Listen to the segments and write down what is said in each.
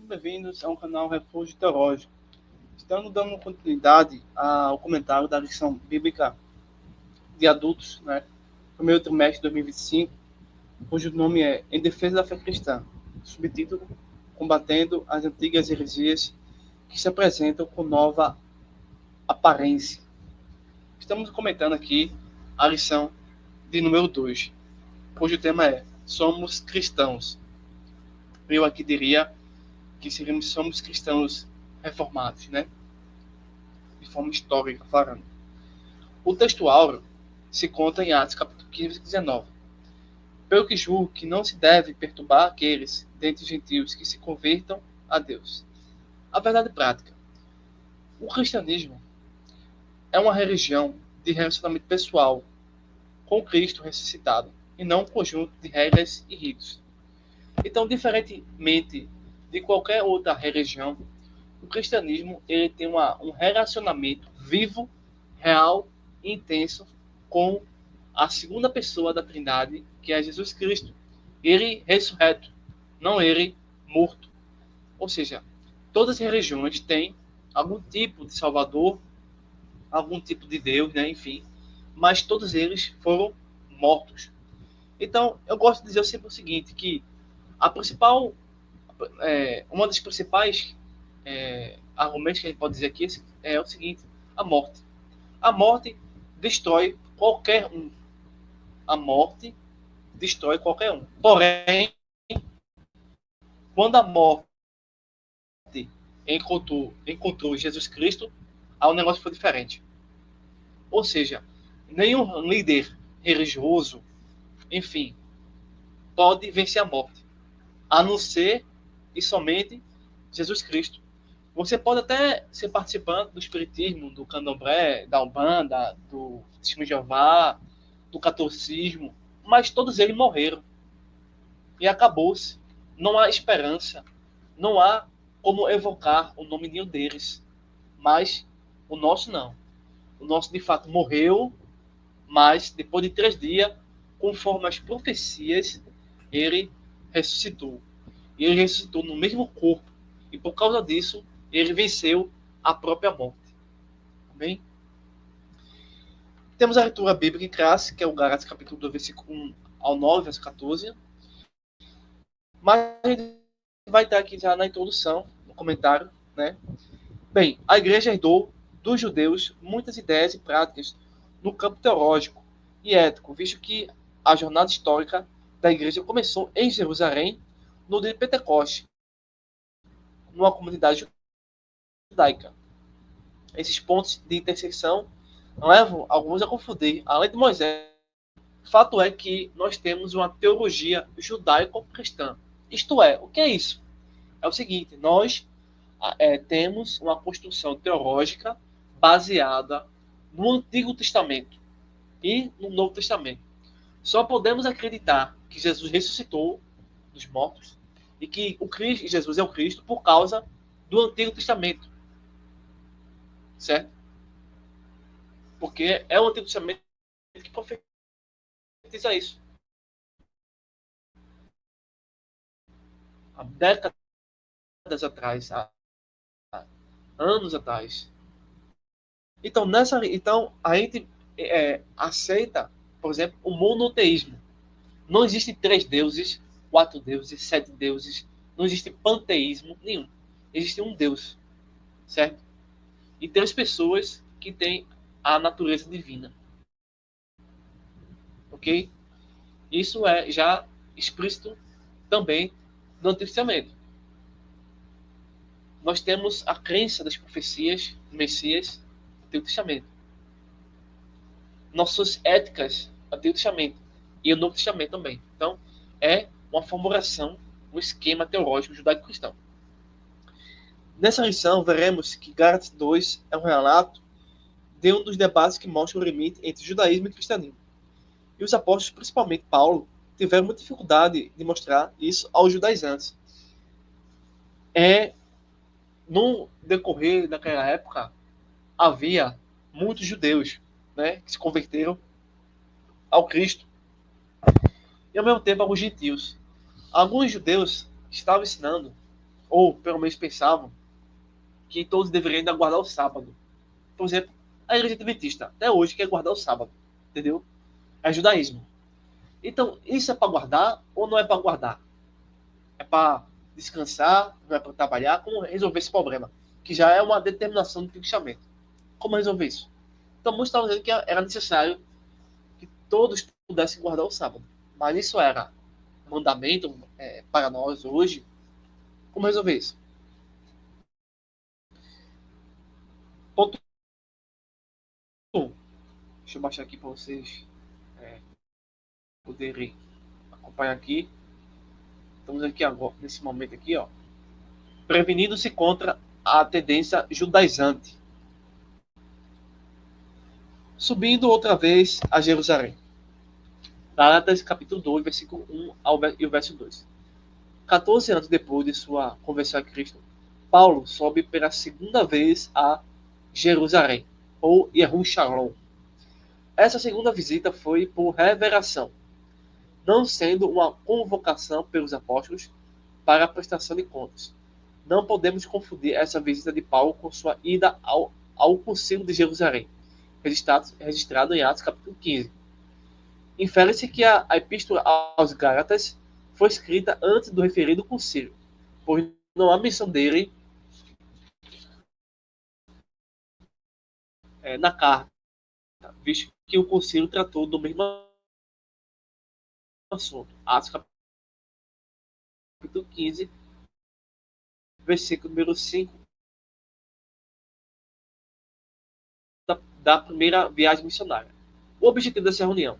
bem-vindos ao canal Refúgio Teológico. Estamos dando continuidade ao comentário da lição bíblica de adultos, primeiro trimestre de 2025, cujo nome é Em Defesa da Fé Cristã, subtítulo Combatendo as Antigas Heresias que se apresentam com nova aparência. Estamos comentando aqui a lição de número 2, cujo tema é Somos Cristãos. Eu aqui diria que somos cristãos reformados, de forma histórica falando. O texto áureo se conta em Atos capítulo 15, versículo 19. Pelo que julgo que não se deve perturbar aqueles dentre os gentios que se convertam a Deus. A verdade prática. O cristianismo é uma religião de relacionamento pessoal com Cristo ressuscitado e não um conjunto de regras e ritos. Então, diferentemente de qualquer outra religião, o cristianismo ele tem um relacionamento vivo, real e intenso com a segunda pessoa da Trindade, que é Jesus Cristo. Ele ressurreto, não ele morto. Ou seja, todas as religiões têm algum tipo de Salvador, algum tipo de Deus, enfim, mas todos eles foram mortos. Então, eu gosto de dizer sempre o seguinte, que uma das principais argumentos que a gente pode dizer aqui é o seguinte: a morte. A morte destrói qualquer um. A morte destrói qualquer um. Porém, quando a morte encontrou Jesus Cristo, o negócio foi diferente. Ou seja, nenhum líder religioso, enfim, pode vencer a morte, a não ser e somente Jesus Cristo. Você pode até ser participante do espiritismo, do candomblé, da umbanda, do testemunho de Jeová, do catolicismo, mas todos eles morreram. E acabou-se. Não há esperança. Não há como evocar o nome nenhum deles. Mas o nosso não. O nosso, de fato, morreu, mas depois de 3 dias, conforme as profecias, ele ressuscitou. E ele ressuscitou no mesmo corpo. E por causa disso, ele venceu a própria morte. Bem? Temos a leitura bíblica em classe, que é o Gálatas capítulo 2, versículo 1 ao 9, verso 14. Mas a gente vai estar aqui já na introdução, no comentário, Bem, a igreja herdou dos judeus muitas ideias e práticas no campo teológico e ético, visto que a jornada histórica da igreja começou em Jerusalém no dia de Pentecostes, numa comunidade judaica. Esses pontos de intersecção levam alguns a confundir a lei de Moisés. Fato é que nós temos uma teologia judaico-cristã. Isto é, o que é isso? É o seguinte, nós temos uma construção teológica baseada no Antigo Testamento e no Novo Testamento. Só podemos acreditar que Jesus ressuscitou dos mortos e que Jesus é o Cristo por causa do Antigo Testamento. Certo? Porque é o Antigo Testamento que profetiza isso. Há décadas atrás, há anos atrás. Então, a gente aceita, por exemplo, o monoteísmo. Não existe 3 deuses, 4 deuses, 7 deuses. Não existe panteísmo nenhum. Existe um Deus, certo? E 3 pessoas que têm a natureza divina. Ok? Isso é já explícito também no Antigo Testamento. Nós temos a crença das profecias do Messias do Antigo Testamento. Nossas éticas do Antigo Testamento e o Novo Testamento também. Então, é uma formulação, um esquema teológico judaico-cristão. Nessa lição, veremos que Gálatas 2 é um relato de um dos debates que mostra o limite entre judaísmo e cristianismo. E os apóstolos, principalmente Paulo, tiveram muita dificuldade de mostrar isso aos judaizantes. No decorrer daquela época, havia muitos judeus, que se converteram ao Cristo. E ao mesmo tempo alguns gentios. Alguns judeus estavam ensinando ou pelo menos pensavam, que todos deveriam ainda guardar o sábado. Por exemplo, a igreja adventista, até hoje, quer guardar o sábado, entendeu? É judaísmo. Então, isso é para guardar ou não é para guardar? É para descansar, não é para trabalhar? Como resolver esse problema? Que já é uma determinação do Testamento. Como resolver isso? Então, muitos estavam dizendo que era necessário que todos pudessem guardar o sábado. Mas isso era mandamento para nós hoje. Como resolver isso? Ponto 1. Deixa eu baixar aqui para vocês poderem acompanhar aqui. Estamos aqui agora, nesse momento aqui, ó. Prevenindo-se contra a tendência judaizante. Subindo outra vez a Jerusalém. Gálatas, capítulo 2, versículo 1 e o verso 2. 14 anos depois de sua conversão a Cristo, Paulo sobe pela segunda vez a Jerusalém, ou Yerushalom. Essa segunda visita foi por revelação, não sendo uma convocação pelos apóstolos para a prestação de contas. Não podemos confundir essa visita de Paulo com sua ida ao Concílio de Jerusalém, registrado em Atos capítulo 15. Infere-se que a Epístola aos Gálatas foi escrita antes do referido concílio, pois não há menção dele na carta, visto que o concílio tratou do mesmo assunto. Atos capítulo 15, versículo número 5 da primeira viagem missionária. O objetivo dessa reunião.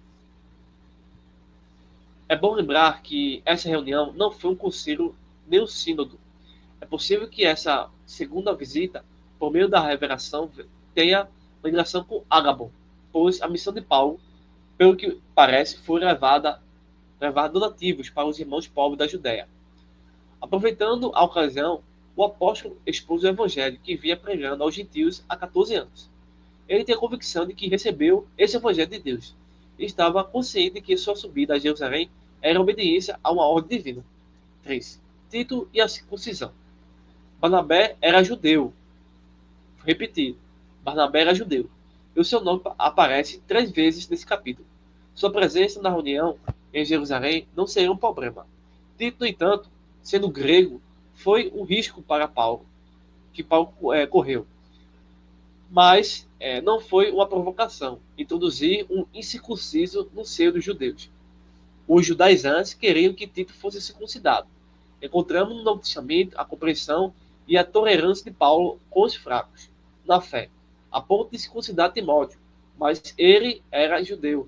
É bom lembrar que essa reunião não foi um concílio nem um sínodo. É possível que essa segunda visita, por meio da revelação, tenha uma ligação com Ágabo, pois a missão de Paulo, pelo que parece, foi levar donativos para os irmãos pobres da Judéia. Aproveitando a ocasião, o apóstolo expôs o evangelho que vinha pregando aos gentios há 14 anos. Ele tem a convicção de que recebeu esse evangelho de Deus e estava consciente de que sua subida a Jerusalém era obediência a uma ordem divina. 3. Tito e a circuncisão. Barnabé era judeu. Repetir. Barnabé era judeu. E o seu nome aparece 3 vezes nesse capítulo. Sua presença na reunião em Jerusalém não seria um problema. Tito, no entanto, sendo grego, foi um risco para Paulo, que Paulo correu. Mas não foi uma provocação introduzir um incircunciso no seio dos judeus. Os judaizantes queriam que Tito fosse circuncidado. Encontramos no Novo Testamento a compreensão e a tolerância de Paulo com os fracos, na fé, a ponto de circuncidar Timóteo, mas ele era judeu,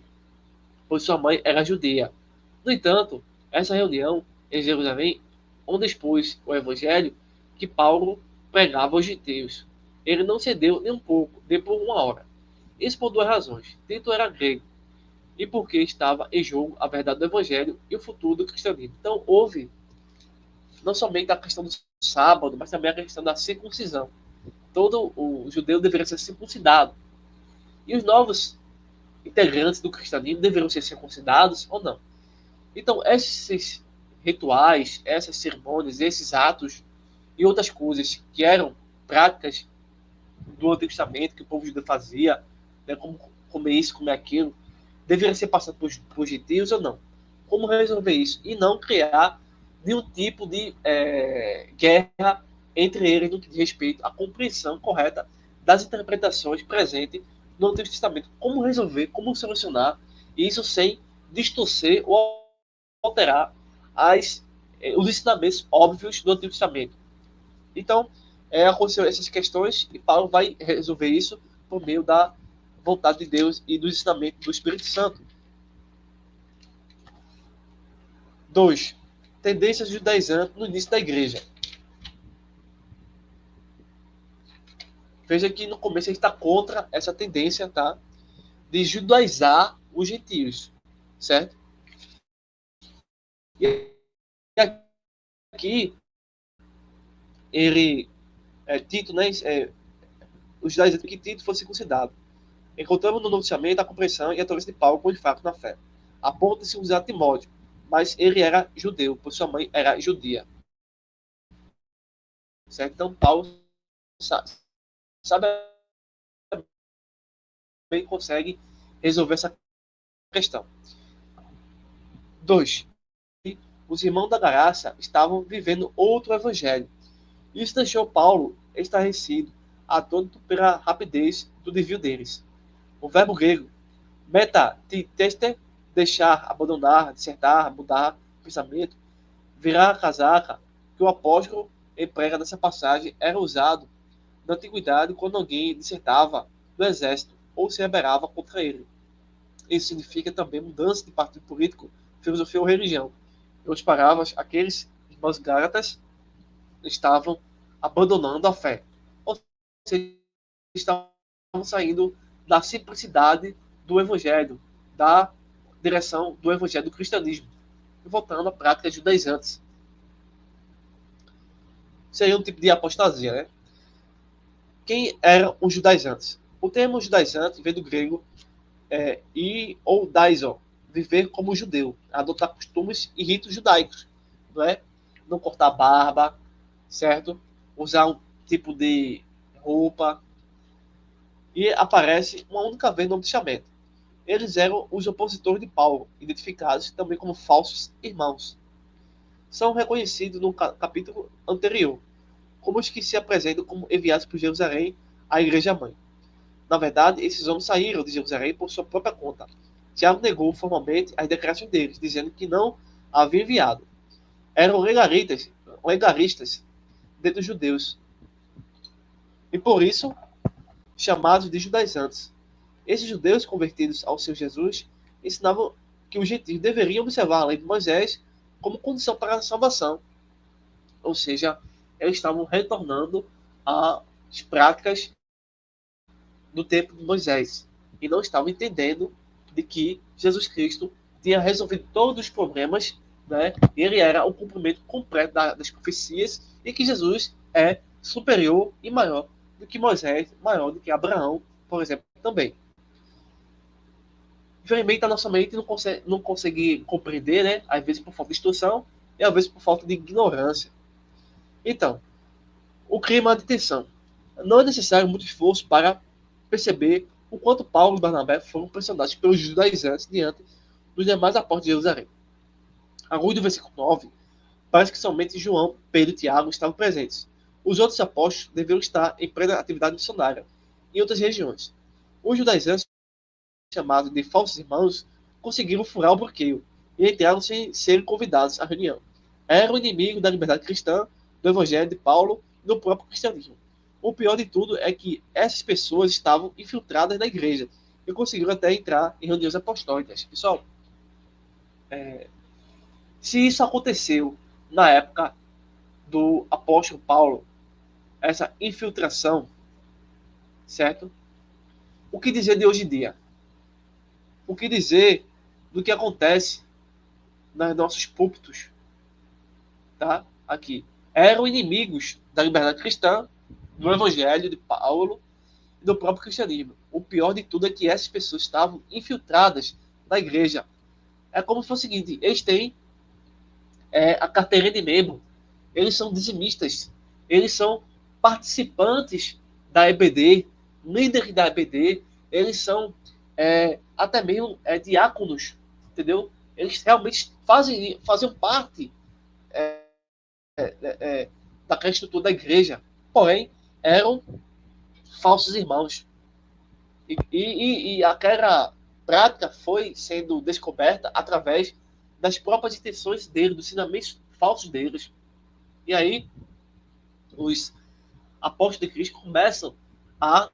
pois sua mãe era judia. No entanto, essa reunião em Jerusalém, onde expôs o evangelho que Paulo pregava aos gentios, ele não cedeu nem um pouco, nem por uma hora. Isso por 2 razões. Tito era grego, e porque estava em jogo a verdade do evangelho e o futuro do cristianismo. Então, houve não somente a questão do sábado, mas também a questão da circuncisão. Todo o judeu deveria ser circuncidado. E os novos integrantes do cristianismo deveriam ser circuncidados ou não. Então, esses rituais, essas cerimônias, esses atos e outras coisas que eram práticas do Antigo Testamento, que o povo judeu fazia, né, como comer isso, comer aquilo, deveria ser passado por gentios ou não? Como resolver isso? E não criar nenhum tipo de guerra entre eles no que diz respeito à compreensão correta das interpretações presentes no Antigo Testamento. Como resolver, como solucionar isso sem distorcer ou alterar os ensinamentos óbvios do Antigo Testamento. Então, aconteceu essas questões e Paulo vai resolver isso por meio da vontade de Deus e do ensinamento do Espírito Santo. 2. Tendências judaizantes no início da igreja. Veja que no começo a gente está contra essa tendência, tá? De judaizar os gentios, certo? E aqui, ele, Tito, né? Os judaizantes que Tito fosse circuncidado. Encontramos no Novo Testamento a compreensão e a tolerância de Paulo com o fraco na fé, a ponto de circuncidar Timóteo, mas ele era judeu, pois sua mãe era judia. certo? Então, Paulo sabe bem consegue resolver essa questão. 2. Os irmãos da Galácia estavam vivendo outro evangelho. Isso deixou Paulo estarrecido atônito pela rapidez do desvio deles. O verbo grego metatitester, deixar, abandonar, dissertar, mudar o pensamento, virar a casaca, que o apóstolo emprega nessa passagem, era usado na antiguidade quando alguém dissertava do exército ou se rebelava contra ele. Isso significa também mudança de partido político, filosofia ou religião. Em outras palavras, aqueles irmãos gálatas estavam abandonando a fé. Ou seja, estavam saindo da simplicidade do evangelho, da direção do evangelho do cristianismo, e voltando à prática judaizantes. Seria um tipo de apostasia, né? Quem eram os judaizantes? O termo judaizante vem do grego e ou daison, viver como judeu, adotar costumes e ritos judaicos, não é? Não cortar barba, certo? Usar um tipo de roupa. E aparece uma única vez no Novo Testamento. Eles eram os opositores de Paulo, identificados também como falsos irmãos. São reconhecidos no capítulo anterior, como os que se apresentam como enviados por Jerusalém à igreja-mãe. Na verdade, esses homens saíram de Jerusalém por sua própria conta. Tiago negou formalmente as declarações deles, dizendo que não havia enviado. Eram legalistas dentre os judeus, e por isso chamados de judaizantes. Esses judeus convertidos ao Senhor Jesus ensinavam que os gentios deveriam observar a lei de Moisés como condição para a salvação. Ou seja, eles estavam retornando às práticas do tempo de Moisés e não estavam entendendo de que Jesus Cristo tinha resolvido todos os problemas, né? E ele era o cumprimento completo das profecias e que Jesus é superior e maior do que Moisés, maior do que Abraão, por exemplo, também. Infelizmente, a nossa mente não consegue compreender, né? Às vezes por falta de instrução e às vezes por falta de ignorância. Então, o clima de tensão. Não é necessário muito esforço para perceber o quanto Paulo e Barnabé foram pressionados pelos judaizantes diante dos demais apóstolos de Jerusalém. A luz do versículo 9, parece que somente João, Pedro e Tiago estavam presentes. Os outros apóstolos deveriam estar em plena atividade missionária em outras regiões. Os judaizantes, chamados de falsos irmãos, conseguiram furar o bloqueio e entraram sem serem convidados à reunião. Eram inimigos da liberdade cristã, do evangelho de Paulo e do próprio cristianismo. O pior de tudo é que essas pessoas estavam infiltradas na igreja e conseguiram até entrar em reuniões apostólicas. Pessoal, se isso aconteceu na época do apóstolo Paulo, essa infiltração, certo? O que dizer de hoje em dia? O que dizer do que acontece nos nossos púlpitos, tá? Aqui. Eram inimigos da liberdade cristã, do evangelho de Paulo e do próprio cristianismo. O pior de tudo é que essas pessoas estavam infiltradas na igreja. É como se fosse o seguinte, eles têm a carteira de membro, eles são dizimistas, eles são participantes da EBD, líderes da EBD, eles são até mesmo diáconos, entendeu? Eles realmente faziam parte daquela estrutura da igreja, porém eram falsos irmãos. E aquela prática foi sendo descoberta através das próprias intenções deles, dos ensinamentos falsos deles. E aí, os apóstolos de Cristo começam a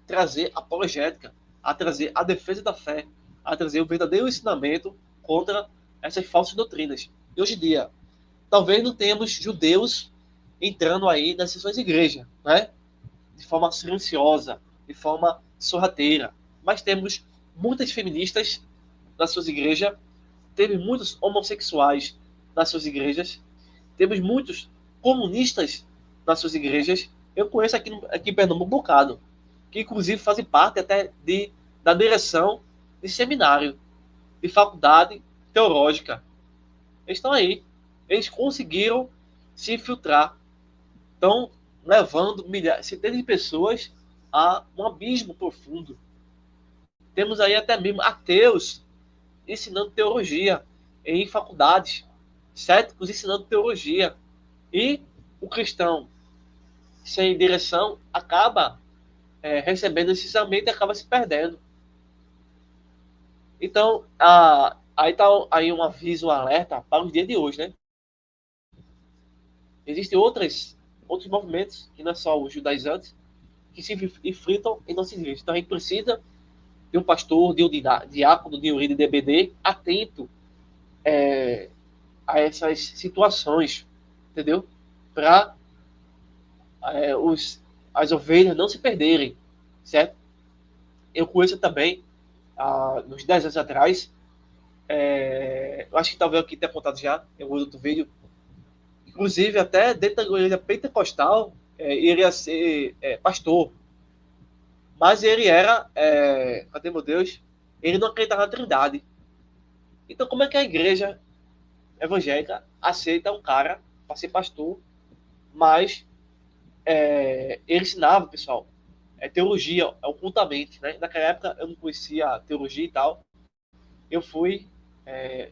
trazer apologética, a trazer a defesa da fé, a trazer o verdadeiro ensinamento contra essas falsas doutrinas. E hoje em dia, talvez não tenhamos judeus entrando aí nas sessões de igreja, né? De forma silenciosa, de forma sorrateira. Mas temos muitas feministas nas suas igrejas, temos muitos homossexuais nas suas igrejas, temos muitos comunistas nas suas igrejas. Eu conheço aqui em Pernambuco um bocado, que inclusive fazem parte até da direção de seminário, de faculdade teológica. Eles estão aí. Eles conseguiram se infiltrar estão levando milhares, centenas de pessoas a um abismo profundo. Temos aí até mesmo ateus ensinando teologia em faculdades, céticos ensinando teologia. E o cristão sem direção acaba recebendo esse ensinamento e acaba se perdendo. Então, aí está aí um aviso, um alerta para os dias de hoje, né? Existem outros movimentos, que não é só os judaizantes, que se infiltram em nossas igrejas. Então, a gente precisa de um pastor, de um diácono, de um líder de DBD atento a essas situações, entendeu? Para as ovelhas não se perderem, certo? Eu conheço também, uns 10 anos atrás, eu acho que talvez aqui tenha contado já, em algum outro vídeo, inclusive até dentro da igreja pentecostal, ele ia ser pastor, mas ele era, cadê meu Deus? Ele não acreditava na Trindade. Então, como é que a igreja evangélica aceita um cara para ser pastor, mas ele ensinava, pessoal, teologia ocultamente, né? Naquela época eu não conhecia teologia e tal. Eu fui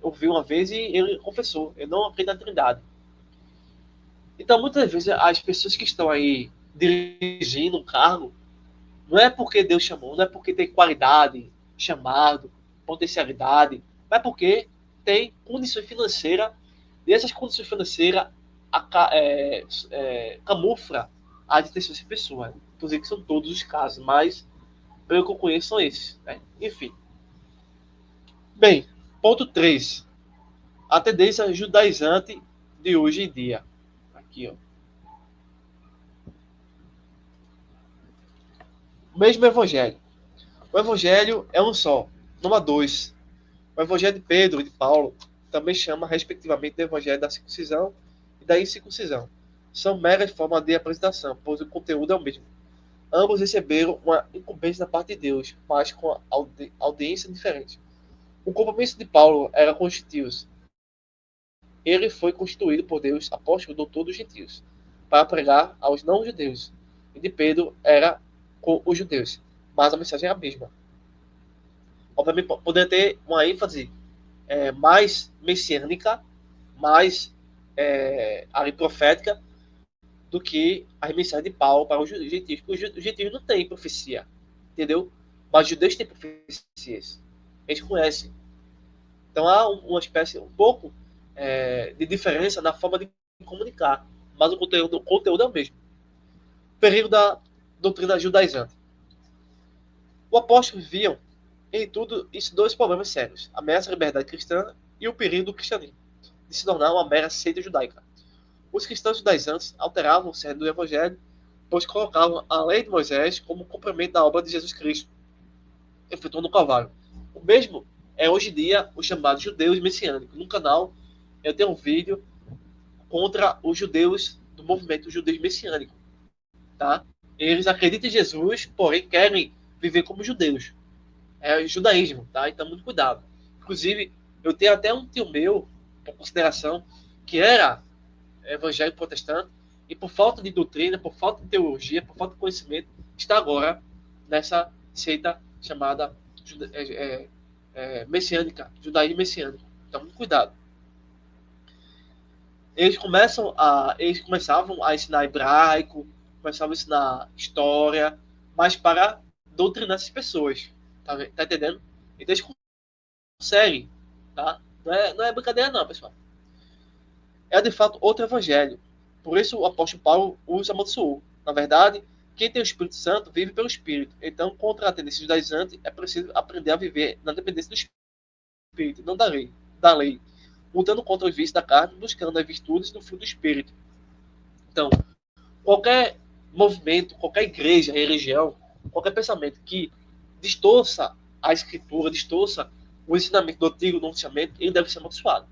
ouvi uma vez e ele confessou, eu não acredito na Trindade. Então, muitas vezes, as pessoas que estão aí dirigindo um cargo, não é porque Deus chamou, não é porque tem qualidade, chamado, potencialidade, mas é porque tem condições financeiras, e essas condições financeiras camufla a intenção dessa pessoa. Não estou dizendo que são todos os casos, mas pelo que eu conheço são esses. Né? Enfim. Bem, ponto 3. A tendência judaizante de hoje em dia. Aqui, ó. O mesmo evangelho. O evangelho é um só, não há dois. O evangelho de Pedro e de Paulo também chama, respectivamente, de evangelho da circuncisão e da incircuncisão. São meras formas de apresentação, pois o conteúdo é o mesmo. Ambos receberam uma incumbência da parte de Deus, mas com audiência diferente. O compromisso de Paulo era com os gentios. Ele foi constituído por Deus apóstolo doutor dos gentios, para pregar aos não-judeus. E de Pedro era com os judeus, mas a mensagem é a mesma. Obviamente, poderia ter uma ênfase mais messiânica, mais ali profética, do que a mensagem de Paulo para os gentios. Porque os gentios não têm profecia, entendeu? Mas os judeus têm profecias. Eles conhecem. Então há uma espécie, um pouco de diferença na forma de comunicar, mas o conteúdo é o mesmo. Período da doutrina judaizante. O apóstolo viam em tudo isso dois problemas sérios: a ameaça à liberdade cristã e o perigo do cristianismo, de se tornar uma mera seita judaica. Os cristãos judaizantes alteravam o cerne do evangelho, pois colocavam a lei de Moisés como complemento da obra de Jesus Cristo, efetuando no Calvário. O mesmo é hoje em dia os chamados judeus messiânicos. No canal eu tenho um vídeo contra os judeus do movimento judeu messiânico. Tá? Eles acreditam em Jesus, porém querem viver como judeus. É o judaísmo, tá? Então, muito cuidado. Inclusive, eu tenho até um tio meu, por consideração, que era evangélico protestante, e por falta de doutrina, por falta de teologia, por falta de conhecimento, está agora nessa seita chamada messiânica, judaísmo messiânico. Então, muito cuidado. Eles começavam a ensinar hebraico, começavam a ensinar história, mas para doutrinar essas pessoas. Tá entendendo? Então eles conseguem, tá? Não é brincadeira não, pessoal. É de fato outro evangelho. Por isso o apóstolo Paulo os amaldiçoou. Na verdade, quem tem o Espírito Santo vive pelo Espírito. Então, contra a tendência judaizante, é preciso aprender a viver na dependência do Espírito, não da lei. Lutando contra os vícios da carne, buscando as virtudes do fruto do Espírito. Então, qualquer movimento, qualquer igreja, religião, qualquer pensamento que distorça a escritura, distorça o ensinamento do Antigo Testamento, ele deve ser amaldiçoado.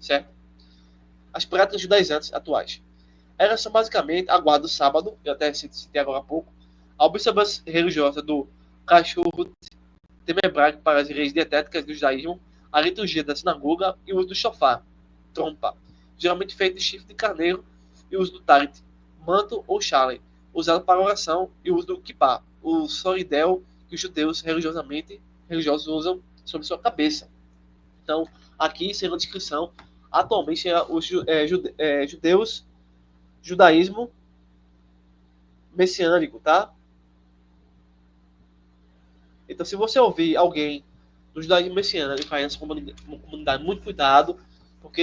Certo? As práticas judaizantes atuais. Elas são basicamente a guarda do sábado, eu até citei agora há pouco, a observância religiosa do cachorro, tema hebraico para as leis dietéticas do judaísmo, a liturgia da sinagoga e o uso do shofar, trompa, geralmente feito de chifre de carneiro, e o uso do talit, manto ou chale, usado para oração, e o uso do kippah, o solidel que os judeus religiosos usam sobre sua cabeça. Então, aqui seria uma descrição. Atualmente, os judeus, judaísmo messiânico, tá? Então, se você ouvir alguém do judaísmo messiânico aí nessa comunidade, muito cuidado, porque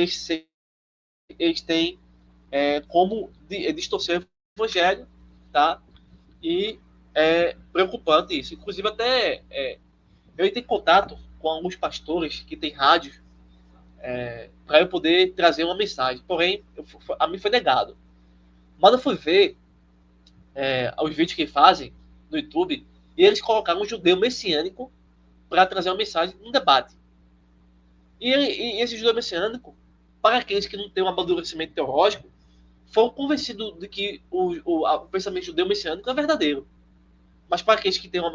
eles têm como distorcer o evangelho, tá? E é preocupante isso. Inclusive, até eu entrei em contato com alguns pastores que têm rádio para eu poder trazer uma mensagem. Porém, a mim foi negado. Mas eu fui ver os vídeos que fazem no YouTube e eles colocaram um judeu messiânico para trazer uma mensagem num debate. E esse judeu messiânico, para aqueles que não têm um amadurecimento teológico, foram convencidos de que o pensamento judeu messiânico é verdadeiro. Mas para aqueles que têm um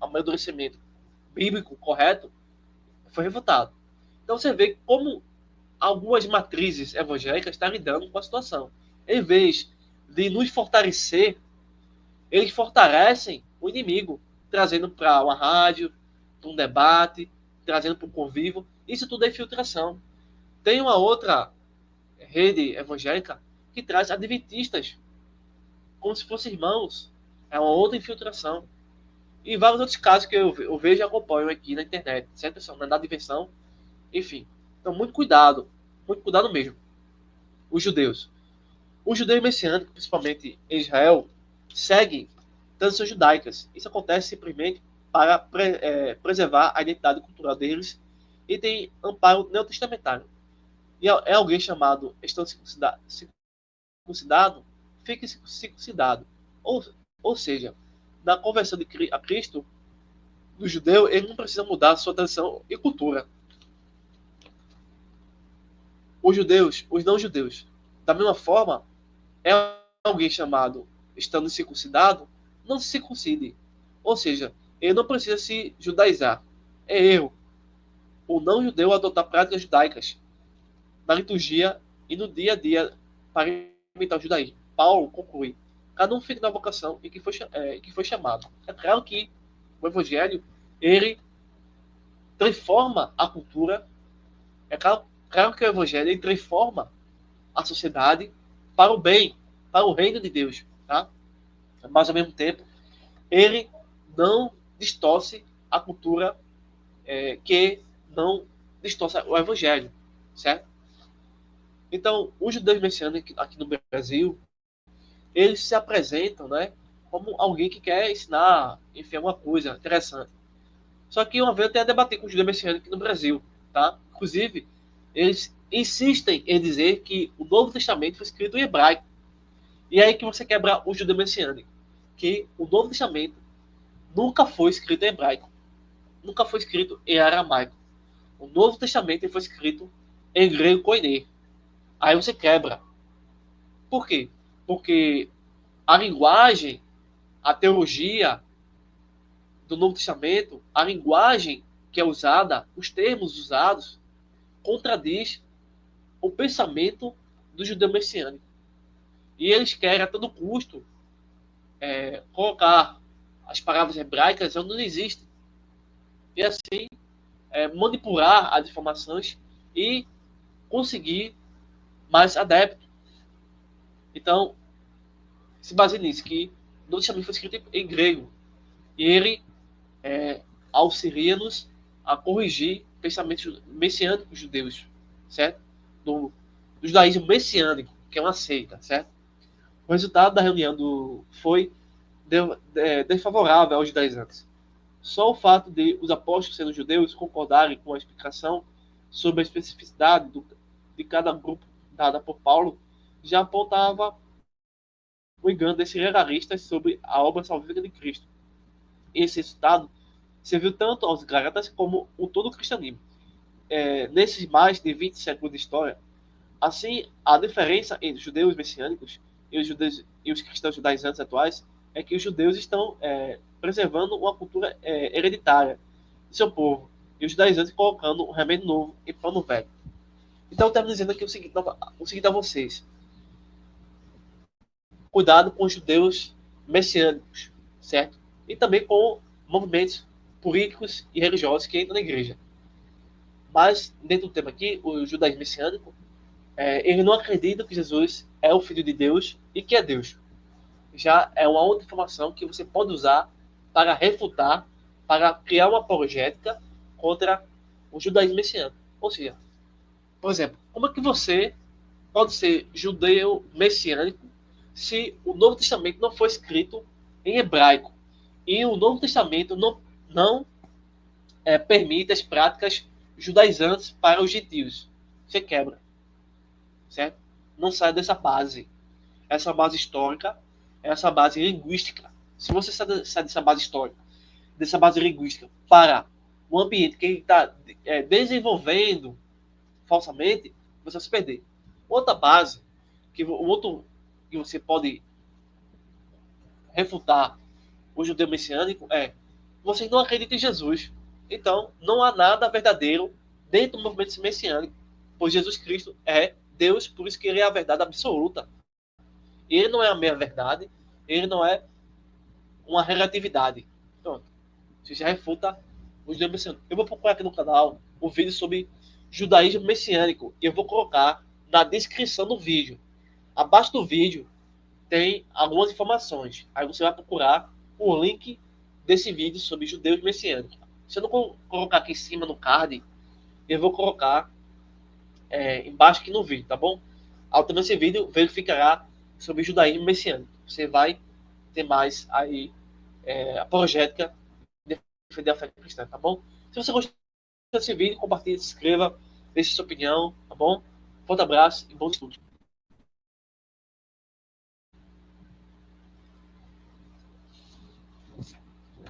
amadurecimento bíblico correto, foi refutado. Então você vê como algumas matrizes evangélicas estão lidando com a situação. Em vez de nos fortalecer, eles fortalecem o inimigo, trazendo para uma rádio, para um debate, trazendo para um convívio. Isso tudo é infiltração. Tem uma outra rede evangélica que traz adventistas como se fossem irmãos. É uma outra infiltração. E vários outros casos que eu vejo e acompanho aqui na internet, certo? Na diversão, enfim. Então, muito cuidado mesmo. Os judeus. Os judeus messiânicos, principalmente em Israel, seguem tradições judaicas. Isso acontece simplesmente para preservar a identidade cultural deles e tem amparo neotestamentário. E é alguém chamado estando circuncidado, fique circuncidado. Ou seja, na conversão a Cristo, do judeu, ele não precisa mudar a sua tradição e cultura. Os judeus, os não-judeus, da mesma forma, é alguém chamado estando circuncidado, não se circuncide. Ou seja, ele não precisa se judaizar. É erro o não-judeu adotar práticas judaicas na liturgia e no dia a dia para imitar o judaísmo. Paulo conclui: cada um fica na vocação em que foi chamado. É claro que o evangelho ele transforma a cultura. É claro que o evangelho ele transforma a sociedade para o bem, para o reino de Deus, tá? Mas ao mesmo tempo ele não distorce a cultura que não distorce o evangelho, certo? Então, os judeus messiânicos aqui no Brasil, eles se apresentam, né, como alguém que quer ensinar, enfim, alguma coisa interessante. Só que uma vez eu até debati com os judeus messiânicos aqui no Brasil, tá? Inclusive, eles insistem em dizer que o Novo Testamento foi escrito em hebraico. E é aí que você quebra o judeu messiânico, que o Novo Testamento nunca foi escrito em hebraico, nunca foi escrito em aramaico. O Novo Testamento foi escrito em grego koiné. Aí você quebra. Por quê? Porque a linguagem, a teologia do Novo Testamento, a linguagem que é usada, os termos usados, contradiz o pensamento do judeu messiânico. E eles querem a todo custo colocar as palavras hebraicas onde não existem. E assim manipular as informações e conseguir mais adeptos. Então, se baseia nisso, que o Novo Testamento foi escrito em grego. E ele auxilia-nos a corrigir pensamentos messiânicos judeus, certo? Do judaísmo messiânico, que é uma seita, certo? O resultado da reunião foi desfavorável aos judaizantes. Só o fato de os apóstolos sendo judeus concordarem com a explicação sobre a especificidade de cada grupo dada por Paulo já apontava o engano desses legalistas sobre a obra salvífica de Cristo. Esse resultado serviu tanto aos gálatas como o todo o cristianismo. Nesses mais de 20 séculos de história, assim, a diferença entre os judeus messiânicos e os cristãos judaizantes atuais é que os judeus estão preservando uma cultura hereditária de seu povo, e os judaizantes colocando um remédio novo em pano velho. Então, eu estava dizendo aqui o seguinte a vocês. cuidado com os judeus messiânicos, certo? E também com movimentos políticos e religiosos que entram na igreja. Mas, dentro do tema aqui, o judaísmo messiânico, ele não acredita que Jesus é o Filho de Deus e que é Deus. Já é uma outra informação que você pode usar para refutar, para criar uma apologética contra o judaísmo messiânico. Ou seja, por exemplo, como é que você pode ser judeu messiânico se o Novo Testamento não foi escrito em hebraico e o Novo Testamento não permite as práticas judaizantes para os gentios? Você quebra, certo? Não sai dessa base. Essa base histórica, essa base linguística. Se você sai dessa base histórica, dessa base linguística, para um ambiente que ele está desenvolvendo falsamente, você vai se perder. Outra base, que você pode refutar o judeu messiânico é: vocês não acreditam em Jesus. Então, não há nada verdadeiro dentro do movimento messiânico, pois Jesus Cristo é Deus, por isso que ele é a verdade absoluta. Ele não é a meia verdade, ele não é uma relatividade. Pronto. Você já refuta os judeus messiânicos. Eu vou procurar aqui no canal um vídeo sobre judaísmo messiânico e eu vou colocar na descrição do vídeo. Abaixo do vídeo tem algumas informações. Aí você vai procurar o link desse vídeo sobre judeus messiânicos. Se eu não colocar aqui em cima no card, eu vou colocar embaixo aqui no vídeo, tá bom? Ao terminar esse vídeo, verificará sobre judaísmo messiânico. Você vai ter mais aí apologética de defender a fé cristã, tá bom? Se você gostou desse vídeo, compartilhe, se inscreva, deixe sua opinião, tá bom? Forte abraço e bom estudo.